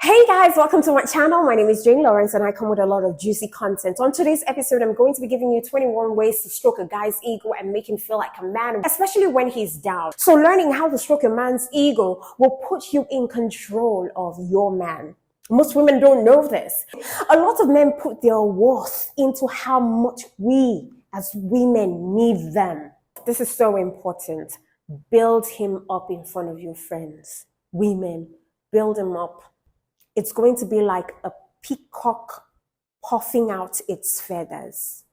Hey guys, welcome to my channel. My name is Jane Lawrence and I come with a lot of juicy content. On today's episode, I'm going to be giving you 21 ways to stroke a guy's ego and make him feel like a man, especially when he's down. So learning how to stroke a man's ego will put you in control of your man. Most women don't know this. A lot of men put their worth into how much we as women need them. This is so important. Build him up in front of your friends. Women, build him up. It's going to be like a peacock puffing out its feathers.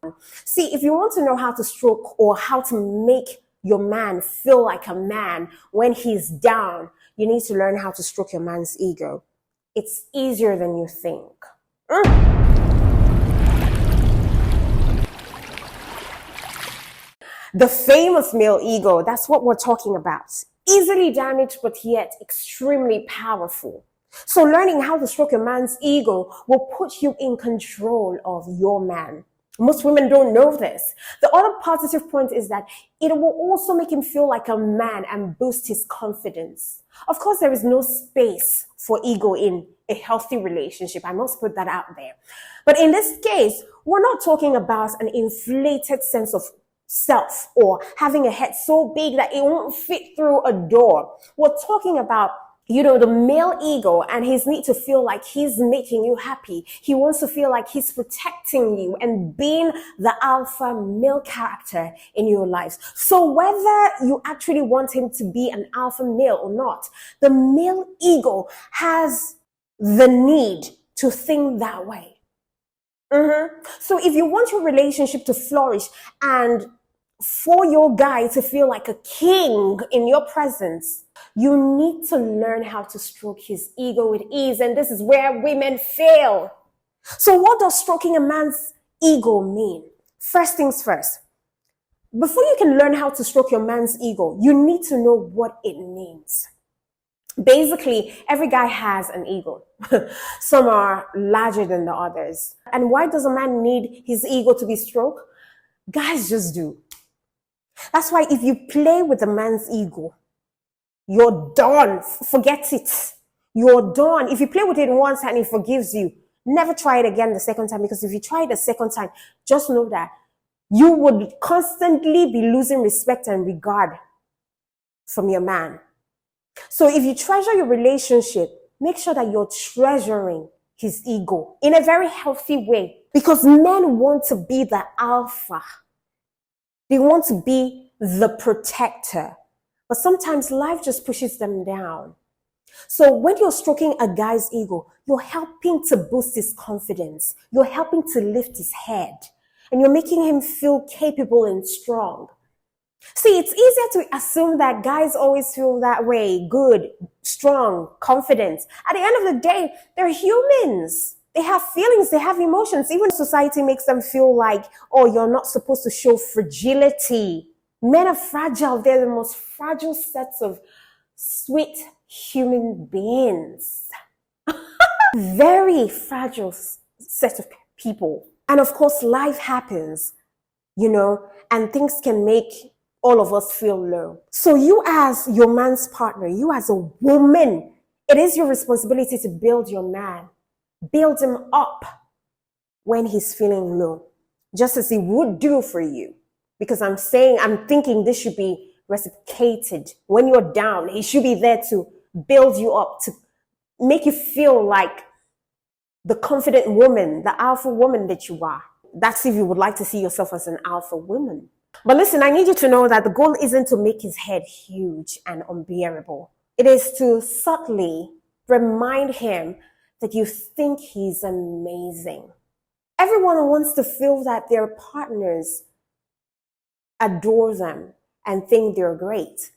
See, if you want to know how to stroke or how to make your man feel like a man when he's down, you need to learn how to stroke your man's ego. It's easier than you think. The famous male ego, that's what we're talking about. Easily damaged, but yet extremely powerful. So learning how to stroke a man's ego will put you in control of your man. Most women don't know this. The other positive point is that it will also make him feel like a man and boost his confidence. Of course, there is no space for ego in a healthy relationship. I must put that out there. But in this case, we're not talking about an inflated sense of self or having a head so big that it won't fit through a door. We're talking about the male ego and his need to feel like he's making you happy. He wants to feel like he's protecting you and being the alpha male character in your lives. So whether you actually want him to be an alpha male or not, the male ego has the need to think that way. So if you want your relationship to flourish and for your guy to feel like a king in your presence, you need to learn how to stroke his ego with ease. And this is where women fail. So what does stroking a man's ego mean? First things first. Before you can learn how to stroke your man's ego, you need to know what it means. Basically, every guy has an ego. Some are larger than the others. And why does a man need his ego to be stroked? Guys just do. That's why if you play with a man's ego, you're done. Forget it. You're done. If you play with it once and he forgives you, never try it again the second time, because if you try it the second time, just know that you would constantly be losing respect and regard from your man. So if you treasure your relationship, make sure that you're treasuring his ego in a very healthy way, because men want to be the alpha. They want to be the protector. But sometimes life just pushes them down. So when you're stroking a guy's ego, you're helping to boost his confidence. You're helping to lift his head. And you're making him feel capable and strong. See, it's easier to assume that guys always feel that way. Good, strong, confident. At the end of the day, they're humans. They have feelings, they have emotions. Even society makes them feel like, oh, you're not supposed to show fragility. Men are fragile. They're the most fragile sets of sweet human beings. Very fragile set of people. And of course, life happens, and things can make all of us feel low. So you as your man's partner, you as a woman, it is your responsibility to build your man. Build him up when he's feeling low, just as he would do for you. Because I'm thinking this should be reciprocated. When you're down, he should be there to build you up, to make you feel like the confident woman, the alpha woman that you are. That's if you would like to see yourself as an alpha woman. But listen, I need you to know that the goal isn't to make his head huge and unbearable. It is to subtly remind him that you think he's amazing. Everyone wants to feel that their partners adore them and think they're great.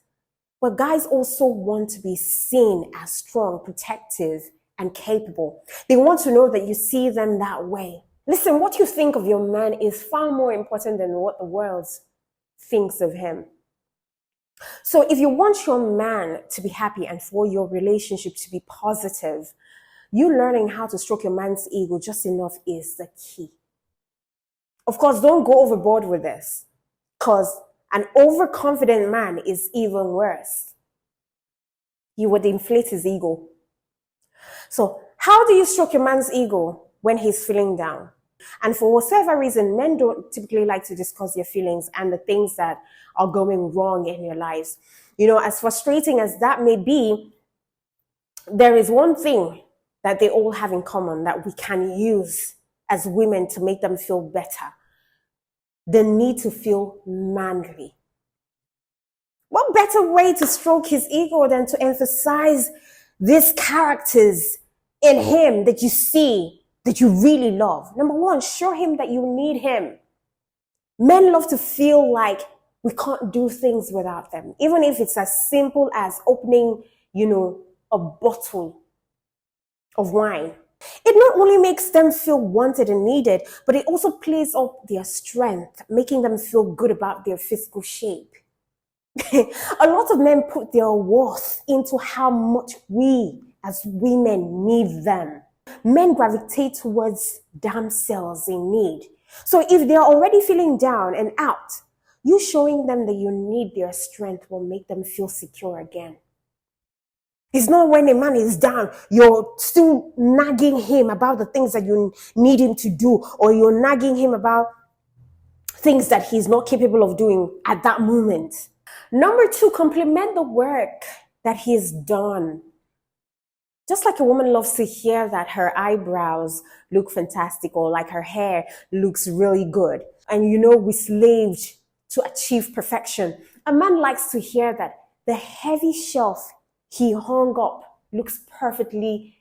But guys also want to be seen as strong, protective, and capable. They want to know that you see them that way. Listen, what you think of your man is far more important than what the world thinks of him. So if you want your man to be happy and for your relationship to be positive, you learning how to stroke your man's ego just enough is the key. Of course, don't go overboard with this, because an overconfident man is even worse. You would inflate his ego. So How do you stroke your man's ego when he's feeling down? And for whatever reason, men don't typically like to discuss their feelings and the things that are going wrong in their lives. You know, as frustrating as that may be, there is one thing that they all have in common that we can use as women to make them feel better: the need to feel manly. What better way to stroke his ego than to emphasize these characters in him that you see, that you really love? Number one, show him that you need him. Men love to feel like we can't do things without them, even if it's as simple as opening, a bottle of wine. It not only makes them feel wanted and needed, but it also plays up their strength, making them feel good about their physical shape. A lot of men put their worth into how much we as women need them. Men gravitate towards damsels in need. So if they're already feeling down and out, you showing them that you need their strength will make them feel secure again. It's not when a man is down, you're still nagging him about the things that you need him to do, or you're nagging him about things that he's not capable of doing at that moment. Number two, compliment the work that he's done. Just like a woman loves to hear that her eyebrows look fantastic, or like her hair looks really good, and we slaved to achieve perfection, a man likes to hear that the heavy shelf he hung up looks perfectly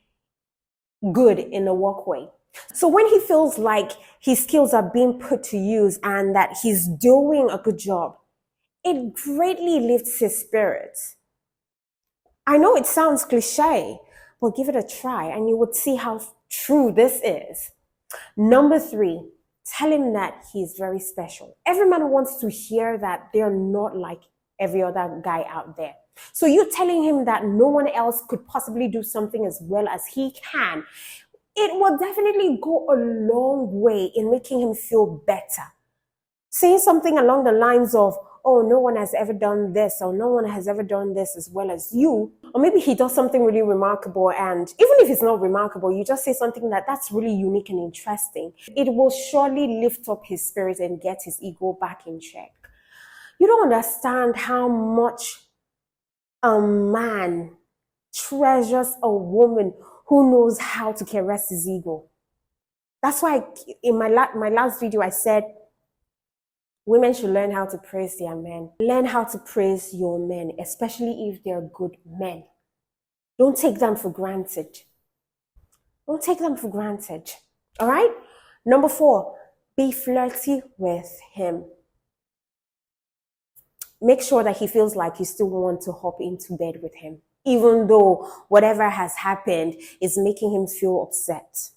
good in the walkway. So when he feels like his skills are being put to use and that he's doing a good job, it greatly lifts his spirits. I know it sounds cliche, but give it a try and you would see how true this is. Number three, tell him that he's very special. Every man wants to hear that they're not like every other guy out there. So you telling him that no one else could possibly do something as well as he can, it will definitely go a long way in making him feel better. Saying something along the lines of, oh, no one has ever done this, or no one has ever done this as well as you. Or maybe he does something really remarkable, and even if it's not remarkable, you just say something that's really unique and interesting. It will surely lift up his spirit and get his ego back in check. You don't understand how much a man treasures a woman who knows how to caress his ego. That's why in my last video, I said, women should learn how to praise their men. Learn how to praise your men, especially if they're good men. Don't take them for granted. Don't take them for granted. All right? Number four, be flirty with him. Make sure that he feels like you still want to hop into bed with him, even though whatever has happened is making him feel upset.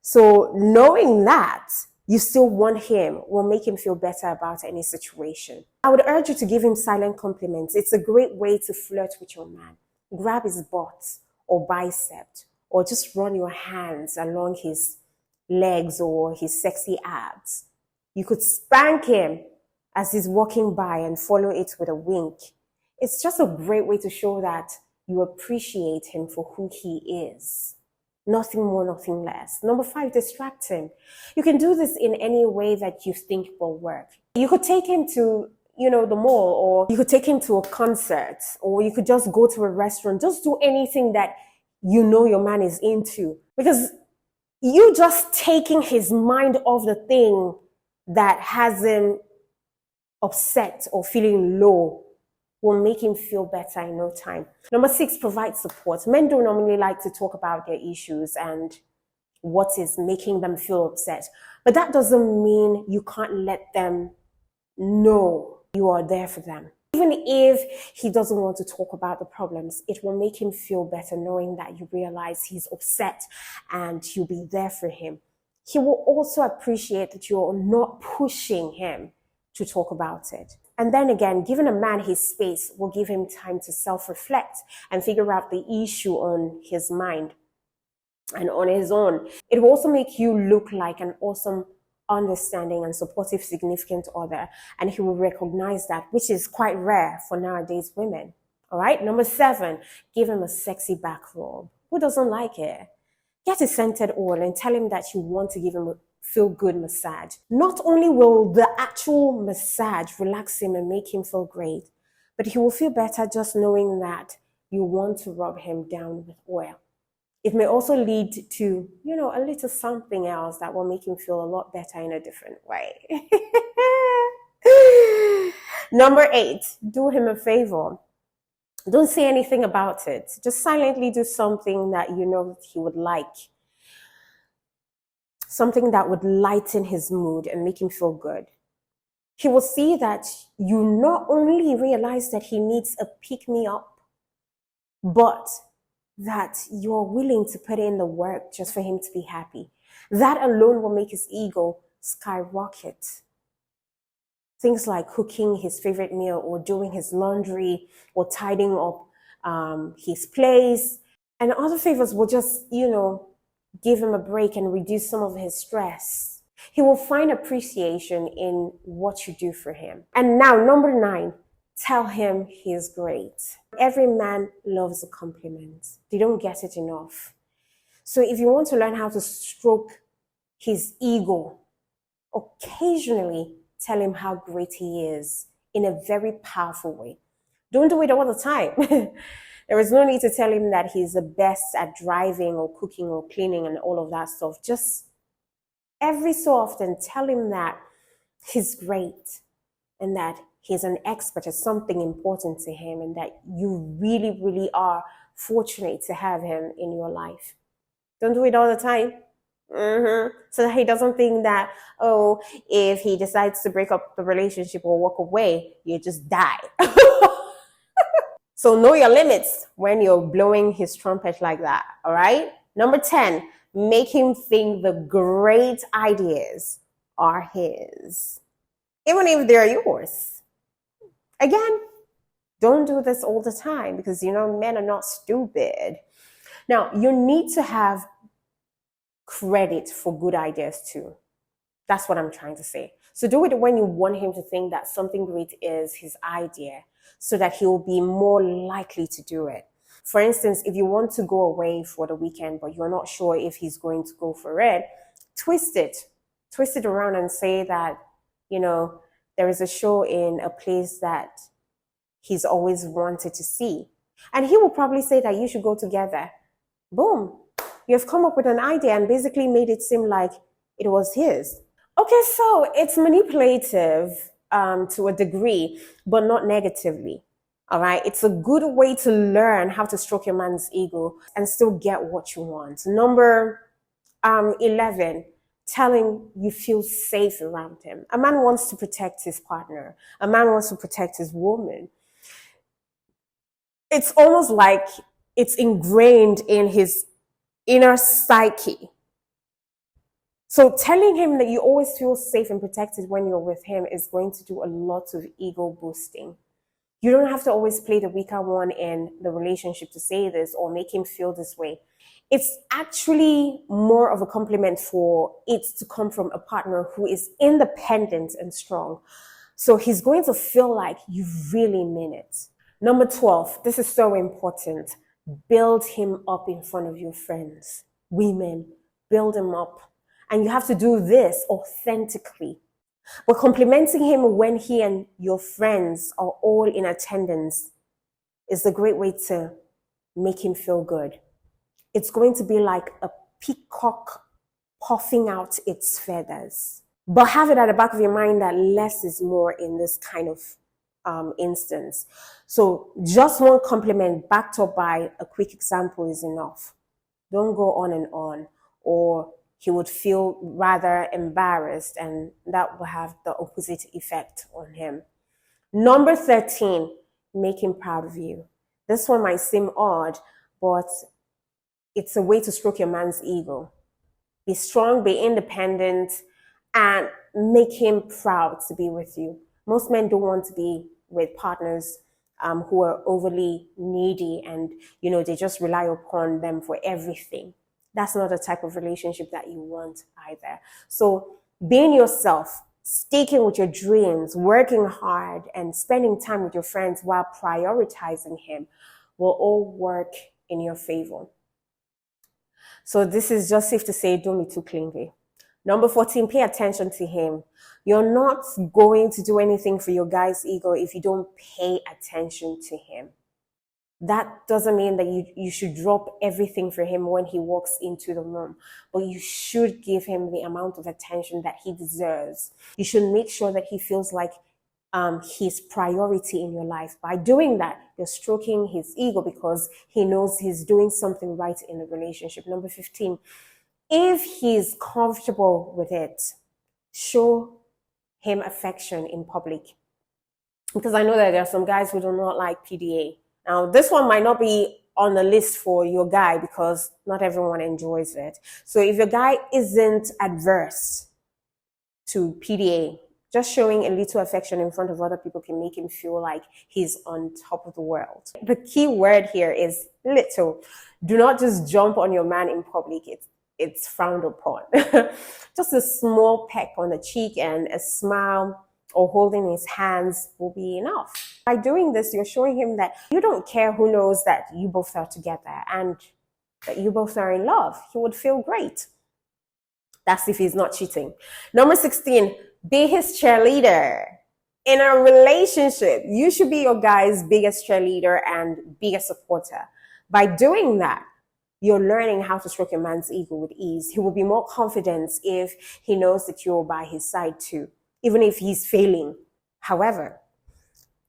So knowing that you still want him will make him feel better about any situation. I would urge you to give him silent compliments. It's a great way to flirt with your man. Grab his butt or bicep, or just run your hands along his legs or his sexy abs. You could spank him as he's walking by and follow it with a wink. It's just a great way to show that you appreciate him for who he is. Nothing more, nothing less. Number five, distract him. You can do this in any way that you think will work. You could take him to, the mall, or you could take him to a concert, or you could just go to a restaurant. Just do anything that your man is into. Because you just taking his mind off the thing that has him upset or feeling low will make him feel better in no time. Number six, provide support. Men don't normally like to talk about their issues and what is making them feel upset. But that doesn't mean you can't let them know you are there for them. Even if he doesn't want to talk about the problems, it will make him feel better knowing that you realize he's upset and you'll be there for him. He will also appreciate that you're not pushing him to talk about it. And then again, giving a man his space will give him time to self-reflect and figure out the issue on his mind and on his own. It will also make you look like an awesome, understanding and supportive significant other, and he will recognize that, which is quite rare for nowadays women. All right, number seven, give him a sexy back rub. Who doesn't like it? Get a scented oil and tell him that you want to give him a feel good massage. Not only will the actual massage relax him and make him feel great, but he will feel better just knowing that you want to rub him down with oil. It may also lead to, a little something else that will make him feel a lot better in a different way. Number 8, do him a favor. Don't say anything about it. Just silently do something that you know that he would like. Something that would lighten his mood and make him feel good. He will see that you not only realize that he needs a pick-me-up, but that you're willing to put in the work just for him to be happy. That alone will make his ego skyrocket. Things like cooking his favorite meal or doing his laundry or tidying up his place. And other favors will just, give him a break and reduce some of his stress. He will find appreciation in what you do for him. And now, number 9, tell him he's great. Every man loves a compliment. They don't get it enough. So if you want to learn how to stroke his ego, occasionally tell him how great he is in a very powerful way. Don't do it all the time. There is no need to tell him that he's the best at driving or cooking or cleaning and all of that stuff. Just every so often tell him that he's great and that he's an expert at something important to him and that you really, really are fortunate to have him in your life. Don't do it all the time. So that he doesn't think that, if he decides to break up the relationship or walk away, you just die. So know your limits when you're blowing his trumpet like that, all right? Number 10, make him think the great ideas are his, even if they're yours. Again, don't do this all the time because, men are not stupid. Now, you need to have credit for good ideas too. That's what I'm trying to say. So do it when you want him to think that something great is his idea so that he will be more likely to do it. For instance, if you want to go away for the weekend, but you're not sure if he's going to go for it, twist it around and say that, there is a show in a place that he's always wanted to see. And he will probably say that you should go together. Boom. You've come up with an idea and basically made it seem like it was his. Okay, so it's manipulative to a degree, but not negatively. All right, it's a good way to learn how to stroke your man's ego and still get what you want. Number 11, telling you feel safe around him. A man wants to protect his partner. A man wants to protect his woman. It's almost like it's ingrained in his inner psyche. So telling him that you always feel safe and protected when you're with him is going to do a lot of ego boosting. You don't have to always play the weaker one in the relationship to say this or make him feel this way. It's actually more of a compliment for it to come from a partner who is independent and strong. So he's going to feel like you really mean it. Number 12, this is so important. Build him up in front of your friends. Women, build him up. And you have to do this authentically. But complimenting him when he and your friends are all in attendance is a great way to make him feel good. It's going to be like a peacock puffing out its feathers. But have it at the back of your mind that less is more in this kind of instance. So just one compliment backed up by a quick example is enough. Don't go on and on, or he would feel rather embarrassed and that will have the opposite effect on him. Number 13, make him proud of you. This one might seem odd, but it's a way to stroke your man's ego. Be strong, be independent, and make him proud to be with you. Most men don't want to be with partners who are overly needy and, they just rely upon them for everything. That's not the type of relationship that you want either. So being yourself, sticking with your dreams, working hard, and spending time with your friends while prioritizing him will all work in your favor. So this is just safe to say, don't be too clingy. Number 14, pay attention to him. You're not going to do anything for your guy's ego if you don't pay attention to him. That doesn't mean that you should drop everything for him when he walks into the room, but you should give him the amount of attention that he deserves. You should make sure that he feels like his priority in your life. By doing that, you're stroking his ego because he knows he's doing something right in the relationship. Number 15, if he's comfortable with it, show him affection in public. Because I know that there are some guys who do not like PDA. Now, this one might not be on the list for your guy because not everyone enjoys it. So if your guy isn't adverse to PDA, just showing a little affection in front of other people can make him feel like he's on top of the world. The key word here is little. Do not just jump on your man in public. It's frowned upon. Just a small peck on the cheek and a smile or holding his hands will be enough. By doing this, you're showing him that you don't care who knows that you both are together and that you both are in love. He would feel great. That's if he's not cheating. Number 16, be his cheerleader. In a relationship, you should be your guy's biggest cheerleader and biggest supporter. By doing that, you're learning how to stroke a man's ego with ease. He will be more confident if he knows that you're by his side too, even if he's failing. However,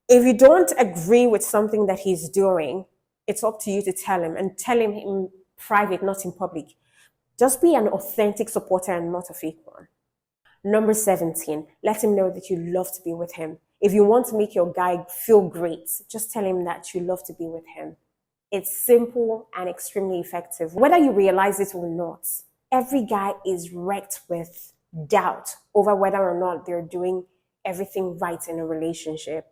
if you don't agree with something that he's doing, it's up to you to tell him, and tell him in private, not in public. Just be an authentic supporter and not a fake one. Number 17, let him know that you love to be with him. If you want to make your guy feel great, just tell him that you love to be with him. It's simple and extremely effective. Whether you realize it or not, every guy is wrecked with doubt over whether or not they're doing everything right in a relationship.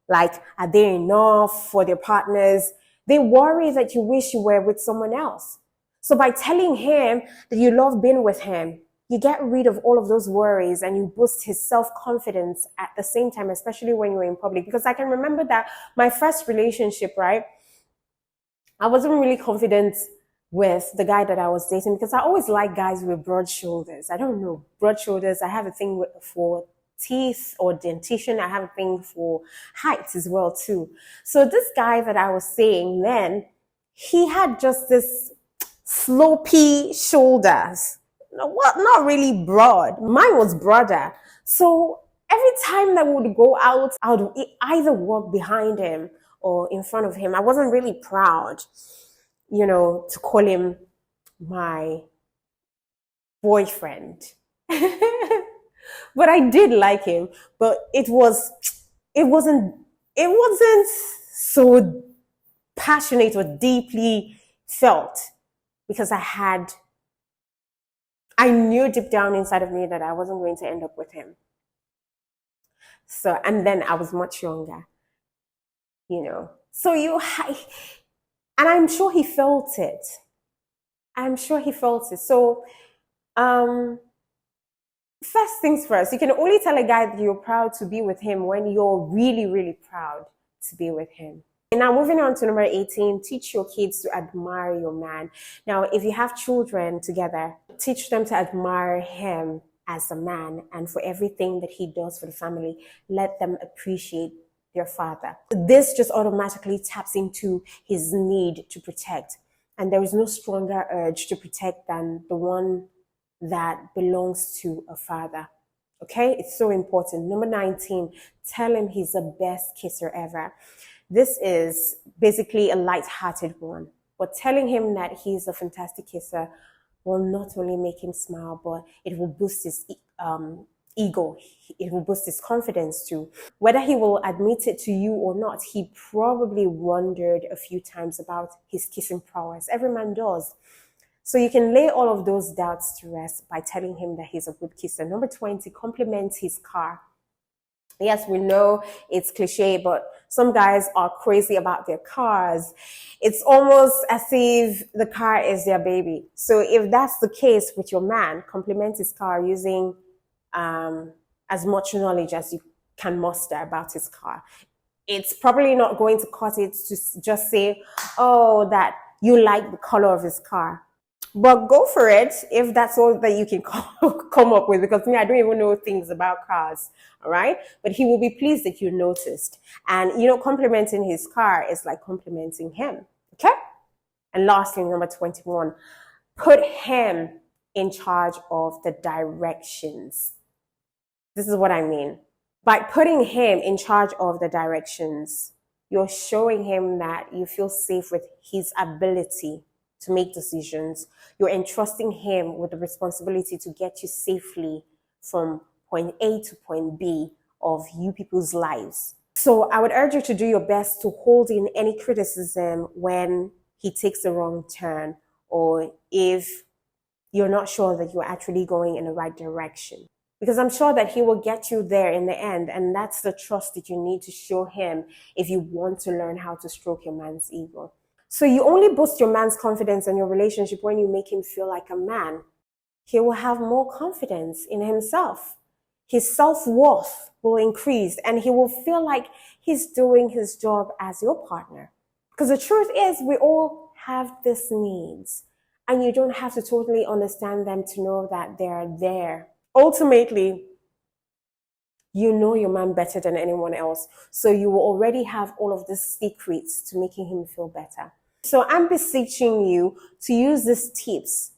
Like, are they enough for their partners? They worry that you wish you were with someone else. So by telling him that you love being with him, you get rid of all of those worries and you boost his self-confidence at the same time, especially when you're in public. Because I can remember that my first relationship, right? I wasn't really confident with the guy that I was dating because I always like guys with broad shoulders. I don't know, broad shoulders. I have a thing for teeth or dentition. I have a thing for height as well too. So this guy that I was seeing then, he had just this slopey shoulders. Not really broad. Mine was broader. So every time that we would go out, I would either walk behind him or in front of him. I wasn't really proud, to call him my boyfriend. But I did like him. But it wasn't so passionate or deeply felt because I knew deep down inside of me that I wasn't going to end up with him. So, and then I was much younger, So and I'm sure he felt it. So, first things first, you can only tell a guy that you're proud to be with him when you're really, really proud to be with him. And now moving on to number 18, teach your kids to admire your man. Now, if you have children together, teach them to admire him as a man, and for everything that he does for the family, let them appreciate their father. This just automatically taps into his need to protect. And there is no stronger urge to protect than the one that belongs to a father. Okay, it's so important. Number 19, tell him he's the best kisser ever. This is basically a light-hearted one, but telling him that he's a fantastic kisser will not only make him smile, but it will boost his ego. It will boost his confidence too. Whether he will admit it to you or not, he probably wondered a few times about his kissing prowess. Every man does. So you can lay all of those doubts to rest by telling him that he's a good kisser. Number 20, compliment his car. Yes, we know it's cliche, but some guys are crazy about their cars. It's almost as if the car is their baby. So if that's the case with your man, compliment his car using as much knowledge as you can muster about his car. It's probably not going to cut it to just say, oh, that you like the color of his car. But go for it if that's all that you can come up with, because me, I don't even know things about cars. All right. But he will be pleased that you noticed. And, complimenting his car is like complimenting him. Okay. And lastly, number 21, put him in charge of the directions. This is what I mean. By putting him in charge of the directions, you're showing him that you feel safe with his ability to make decisions. You're entrusting him with the responsibility to get you safely from point A to point B of you people's lives. So I would urge you to do your best to hold in any criticism when he takes the wrong turn, or if you're not sure that you're actually going in the right direction. Because I'm sure that he will get you there in the end. And that's the trust that you need to show him if you want to learn how to stroke your man's ego. So you only boost your man's confidence in your relationship when you make him feel like a man. He will have more confidence in himself. His self-worth will increase, and he will feel like he's doing his job as your partner. Because the truth is, we all have these needs, and you don't have to totally understand them to know that they're there. Ultimately, you know your man better than anyone else. So you will already have all of these secrets to making him feel better. So I'm beseeching you to use these tips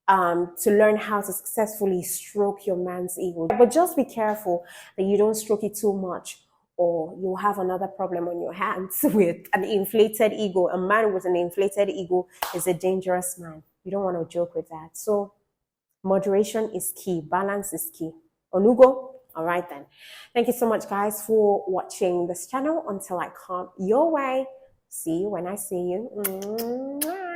to learn how to successfully stroke your man's ego. But just be careful that you don't stroke it too much, or you'll have another problem on your hands with an inflated ego. A man with an inflated ego is a dangerous man. You don't want to joke with that. So moderation is key. Balance is key. Onugo? All right then. Thank you so much, guys, for watching this channel. Until I come your way, see you when I see you. Mwah.